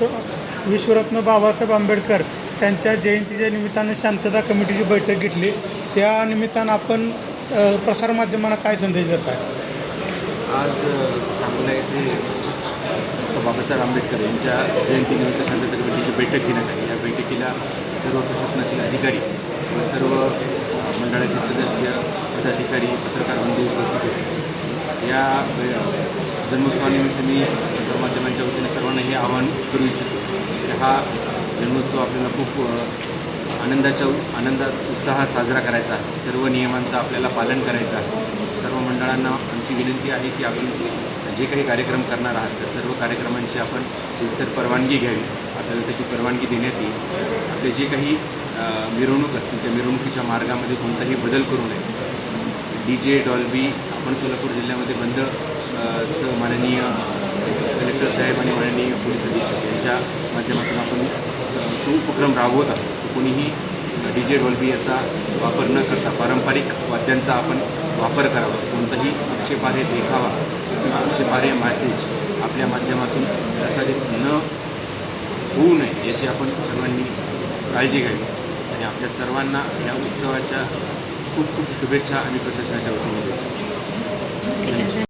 विश्वरत्न बाबासाहेब आंबेडकर यांच्या जयंतीच्या निमित्तानं शांतता कमिटीची बैठक घेतली। या निमित्तानं आपण प्रसारमाध्यमांना काय संदेश देत आहे? आज सांगोला येथे डॉक्टर बाबासाहेब आंबेडकर यांच्या जयंतीनिमित्त शांतता कमिटीची बैठक घेण्यात आली। या बैठकीला सर्व प्रशासनातील अधिकारी व सर्व मंडळाचे सदस्य, पदाधिकारी, पत्रकार बंधू उपस्थित होते। या जन्मोत्सवानिमित्त मी प्रसारमाध्यमांच्या वतीने सर्वांना हे आवाहन करू इच्छितो की हा जन्मोत्सव आपल्याला खूप आनंदात उत्साहात साजरा करायचा आहे। सर्व नियमांचं आपल्याला पालन करायचं आहे। सर्व मंडळांना आमची विनंती आहे की आपण जे काही कार्यक्रम करणार आहात त्या सर्व कार्यक्रमांची आपण रितसर परवानगी घ्यावी। आपल्याला त्याची परवानगी देण्यात येईल। आपले जे काही मिरवणूक असतील त्या मिरवणुकीच्या मार्गामध्ये कोणताही बदल करू नये। DJ डॉल्बी आपण सोलापूर जिल्ह्यामध्ये बंद माननीय कलेक्टर साहेब आणि माननीय पोलीस अधीक्षक यांच्या माध्यमातून आपण तो उपक्रम राबवत आहोत। तर कोणीही DJ डॉल्बी याचा वापर न करता पारंपरिक वाद्यांचा आपण वापर करावा। कोणताही आक्षेपार्ह देखावा किंवा आक्षेपार्ह मॅसेज आपल्या माध्यमातून प्रसारित न होऊ नये याची आपण सर्वांनी काळजी घ्यावी। आणि आपल्या सर्वांना या उत्सवाच्या खूप खूप शुभेच्छा आणि प्रशासनाच्या वतीने देतो।